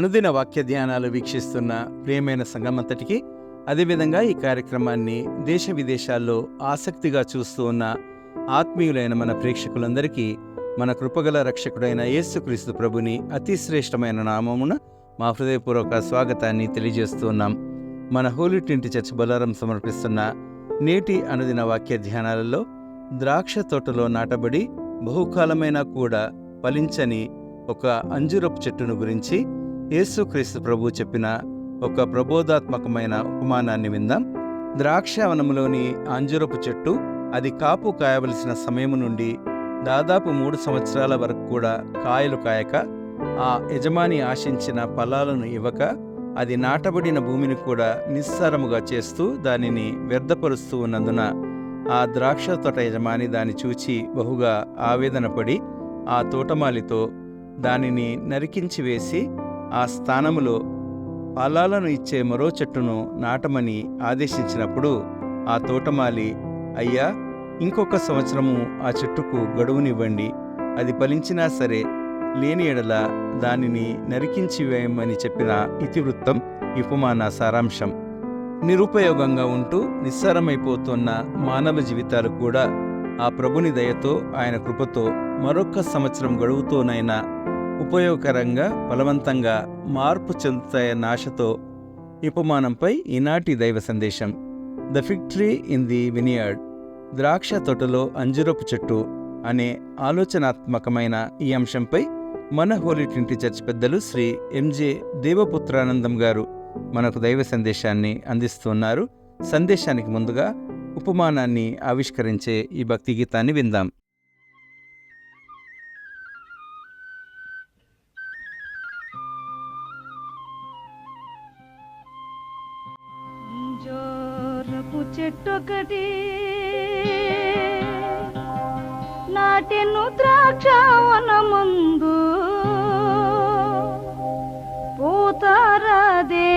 అనుదిన వాక్య ధ్యానాలు వీక్షిస్తున్న ప్రియమైన సంఘమంతటికి, అదేవిధంగా ఈ కార్యక్రమాన్ని దేశ విదేశాల్లో ఆసక్తిగా చూస్తూ ఉన్న ఆత్మీయులైన మన ప్రేక్షకులందరికీ మన కృపగల రక్షకుడైన యేసుక్రీస్తు ప్రభుని అతి శ్రేష్టమైన నామమున మా హృదయపూర్వక స్వాగతాన్ని తెలియజేస్తూ ఉన్నాం. మన హోలీ ట్రింటీ చర్చ్ బొల్లారం సమర్పిస్తున్న నేటి అనుదిన వాక్య ధ్యానాలలో ద్రాక్ష తోటలో నాటబడి బహుకాలమైనా కూడా ఫలించని ఒక అంజూరపు చెట్టును గురించి యేసుక్రీస్తు ప్రభు చెప్పిన ఒక ప్రబోధాత్మకమైన ఉపమానాన్ని విందాం. ద్రాక్షవనములోని అంజూరపు చెట్టు అది కాపు కాయవలసిన సమయం నుండి దాదాపు 3 సంవత్సరాల వరకు కూడా కాయలు కాయక, ఆ యజమాని ఆశించిన ఫలాలను ఇవ్వక, అది నాటబడిన భూమిని కూడా నిస్సారముగా చేస్తూ దానిని వ్యర్థపరుస్తూ ఉన్నందున ఆ ద్రాక్ష తోట యజమాని దాన్ని చూచి బహుగా ఆవేదన పడి ఆ తోటమాలితో దానిని నరికించి వేసి ఆ స్థానములో ఫలాలను ఇచ్చే మరో చెట్టును నాటమని ఆదేశించినప్పుడు ఆ తోటమాలి, అయ్యా, ఇంకొక సంవత్సరము ఆ చెట్టుకు గడువునివ్వండి, అది ఫలించినా సరే, లేని ఎడల దానిని నరికించి వేయమని చెప్పిన ఇతివృత్తం ఈ ఉపమాన సారాంశం. నిరుపయోగంగా ఉంటూ నిస్సారమైపోతున్న మానవ జీవితాలు కూడా ఆ ప్రభుని దయతో, ఆయన కృపతో మరొక సంవత్సరం గడువుతోనైనా ఉపయోగకరంగా, ఫలవంతంగా మార్పు చెందుతాయన్న ఆశతో ఈ ఉపమానంపై ఈనాటి దైవ సందేశం. The fig tree in the vineyard, ద్రాక్ష తోటలో అంజూరపు చెట్టు అనే ఆలోచనాత్మకమైన ఈ అంశంపై మన హోలీ ట్రింటీ చర్చ్ పెద్దలు శ్రీ ఎంజే దేవపుత్రానందం గారు మనకు దైవ సందేశాన్ని అందిస్తున్నారు. సందేశానికి ముందుగా ఉపమానాన్ని ఆవిష్కరించే ఈ భక్తి గీతాన్ని విందాం. చెట్టొకటి నాటెను ద్రాక్షవనమందు, పూతారాదే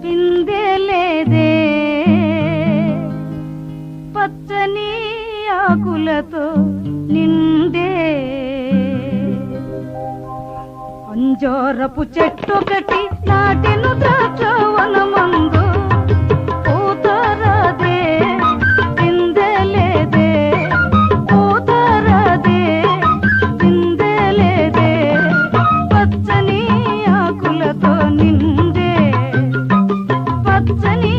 పిందెలేదే, పచ్చని ఆకులతో నిండే. అంజూరపు చెట్టొకటి నాటెను ద్రాక్షవనమందు, పూతారాదే పిందెలేదే, పూతారాదే పిందెలేదే, పచ్చని ఆకులతో నిండే, పచ్చని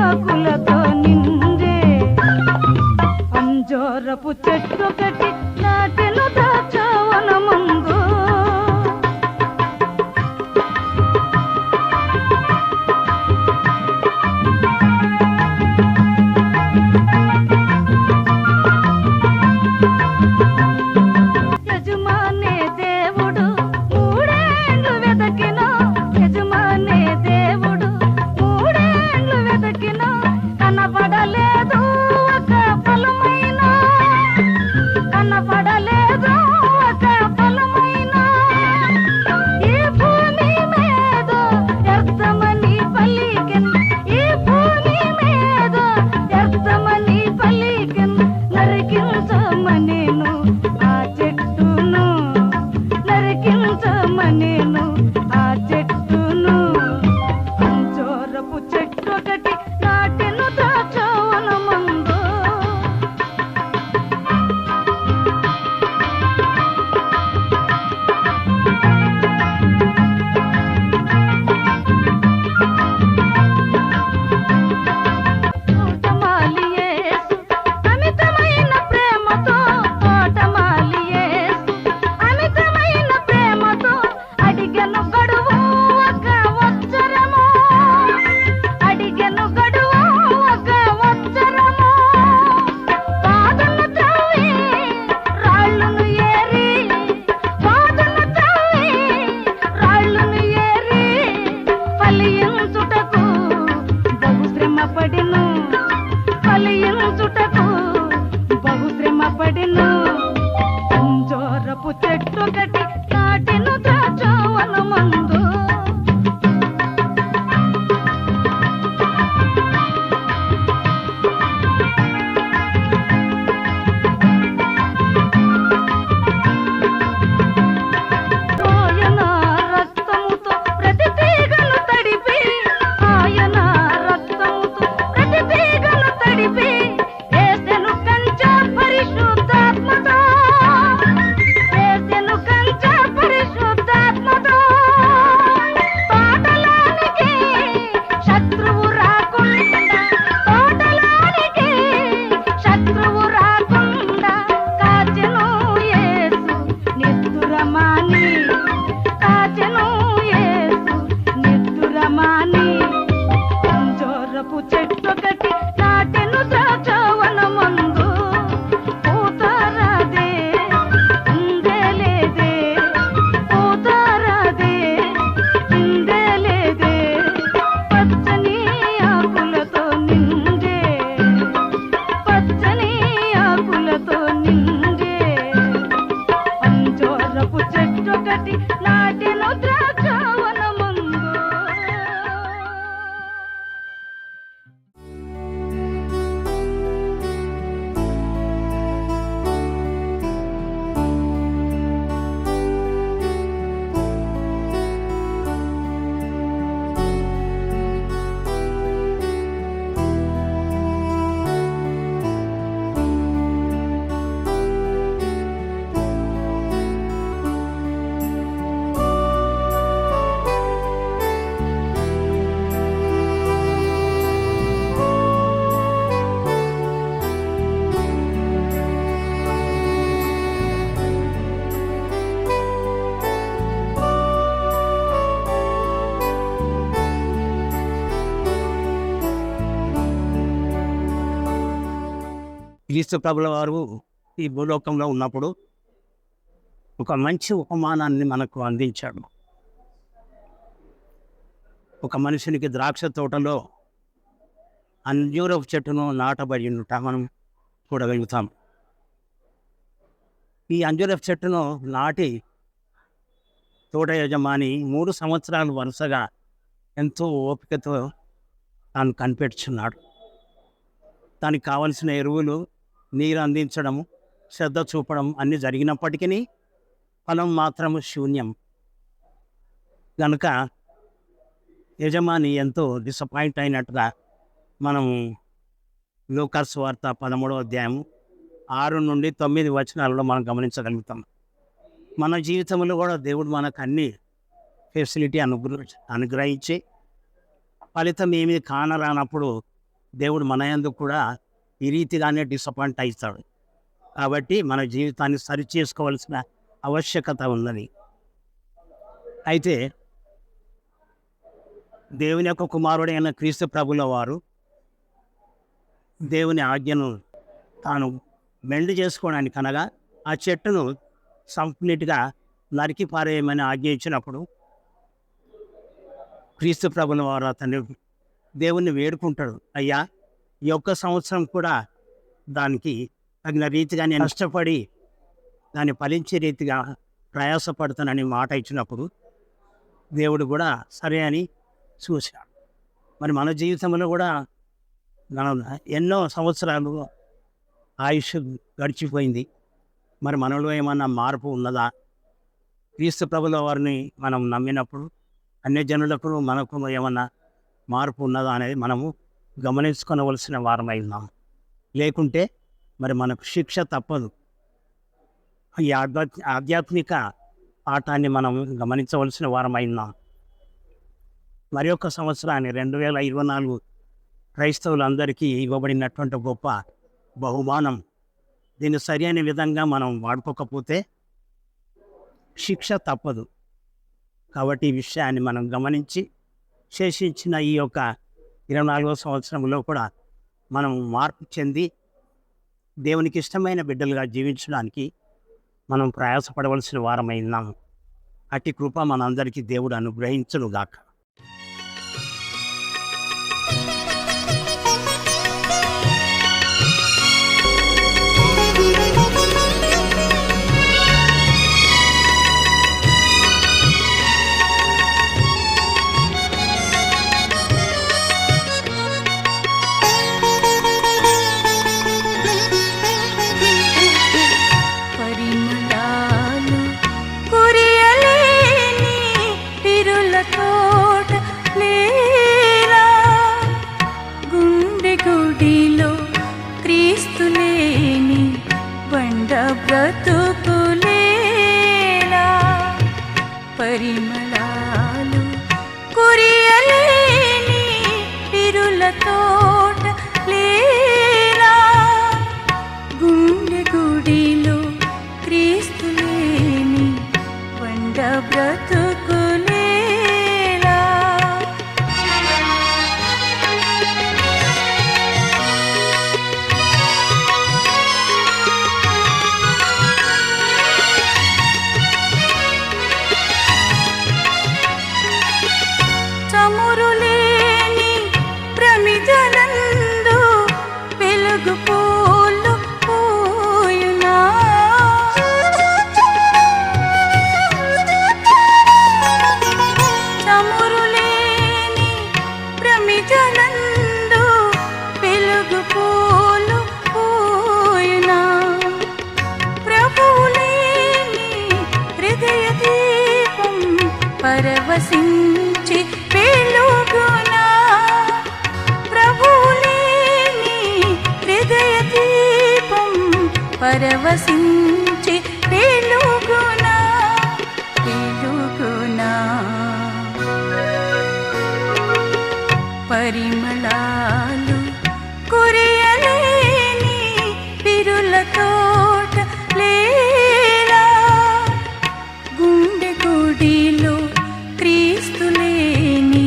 ఆకులతో నిండే. అంజూరపు చెట్టొకటి నాటెను ద్రాక్షవనమందు. యజమానే దేవుడు 3 ఏండ్లు వెదకిన, యజమానే క్రీస్తు ప్రభుల వారు ఈ భూలోకంలో ఉన్నప్పుడు ఒక మంచి ఉపమానాన్ని మనకు అందించాడు. ఒక మనుషునికి ద్రాక్ష తోటలో అంజూరపు చెట్టును నాటబడి ఉంట మనం చూడగలుగుతాం. ఈ అంజూరపు చెట్టును నాటి తోట యజమాని 3 సంవత్సరాలు వరుసగా ఎంతో ఓపికతో తాను కనిపెట్టుచున్నాడు. దానికి కావలసిన ఎరువులు, నీరు అందించడము, శ్రద్ధ చూపడం అన్నీ జరిగినప్పటికీ ఫలం మాత్రము శూన్యం. కనుక యజమాని ఎంతో డిసప్పాయింట్ అయినట్టుగా మనము లూకాసు వార్త 13వ అధ్యాయము 6 నుండి 9 వచనాలలో మనం గమనించగలుగుతాం. మన జీవితంలో కూడా దేవుడు మనకు అన్ని ఫెసిలిటీ అనుగ్రహించి ఫలితం ఏమీ కానరానప్పుడు దేవుడు మన యందు కూడా ఈ రీతిగానే డిసప్పాయింట్ అవుతాడు. కాబట్టి మన జీవితాన్ని సరిచేసుకోవాల్సిన ఆవశ్యకత ఉన్నది. అయితే దేవుని యొక్క కుమారుడైన క్రీస్తు ప్రభుల వారు దేవుని ఆజ్ఞను తాను మెండు చేసుకోవడానికి అనగా ఆ చెట్టును కంప్లీట్గా నరికి పారేయమని ఆజ్ఞ ఇచ్చినప్పుడు క్రీస్తు ప్రభుల వారు అతన్ని దేవుణ్ణి వేడుకుంటాడు. అయ్యా, ఈ ఒక్క సంవత్సరం కూడా దానికి తగిన రీతిగా నేను కష్టపడి దాన్ని ఫలించే రీతిగా ప్రయాసపడతానని మాట ఇచ్చినప్పుడు దేవుడు కూడా సరే అని చూశాడు. మరి మన జీవితంలో కూడా మనం ఎన్నో సంవత్సరాలు ఆయుష్ గడిచిపోయింది. మరి మనలో ఏమన్నా మార్పు ఉన్నదా? క్రీస్తు ప్రభుల వారిని మనం నమ్మినప్పుడు అన్యజనులకు మనకు ఏమన్నా మార్పు ఉన్నదా అనేది మనము గమనించుకోవలసిన వారమై ఉన్నాం. లేకుంటే మరి మనకు శిక్ష తప్పదు. ఈ ఆధ్యాత్మిక పాఠాన్ని మనం గమనించవలసిన వారమై ఉన్నాం. మరి ఒక సంవత్సరాన్ని 2024 క్రైస్తవులందరికీ ఇవ్వబడినటువంటి గొప్ప బహుమానం. దీన్ని సరి అయిన విధంగా మనం వాడుకోకపోతే శిక్ష తప్పదు. కాబట్టి ఈ విషయాన్ని మనం గమనించి శేషించిన ఈ యొక్క 24వ సంవత్సరంలో కూడా మనం మార్పు చెంది దేవునికి ఇష్టమైన బిడ్డలుగా జీవించడానికి మనం ప్రయాసపడవలసిన వారమై ఉన్నాము. అట్టి కృప మనందరికీ దేవుడు అనుగ్రహించునుగాక. పరిమళాలు కురియలేని తిరుల తోట లేలా, గుండె గుడిలో క్రీస్తు లేని బండ బ్రతుకులేలా. పరిమళాలు కురియలేని తిరుల తోట లేలా, గుండె గుడిలో క్రీస్తు లేని బండ బ్రతుకులేలా. చమురు లేని ప్రమిదలందు వెలుగు పోలు పోయునా, చమురు లేని ప్రమిదలందు వెలుగు పోలు పోయునా, ప్రభువు లేని హృదయ దీపం పరవశించి వెలుగునా, ప్రభువు లేని హృదయ దీపం పరవశించి వెలుగునా, వెలుగునా. పరిమళాలు కురియలేని పిరుల తోట లేలా, గుండె గుడిలో క్రీస్తు లేని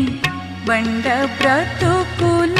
బండ బ్రతుకులేలా.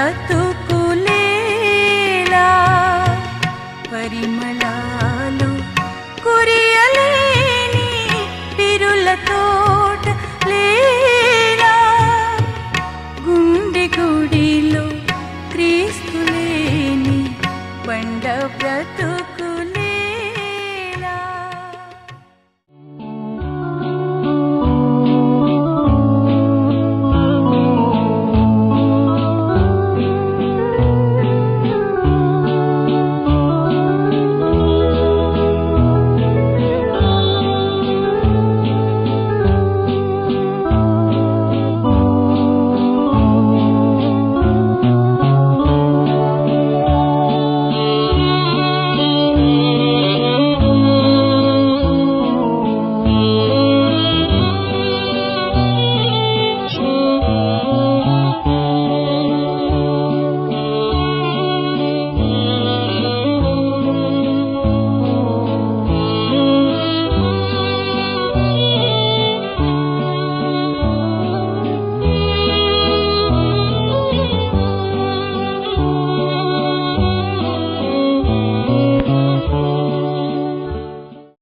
బ్రతుకు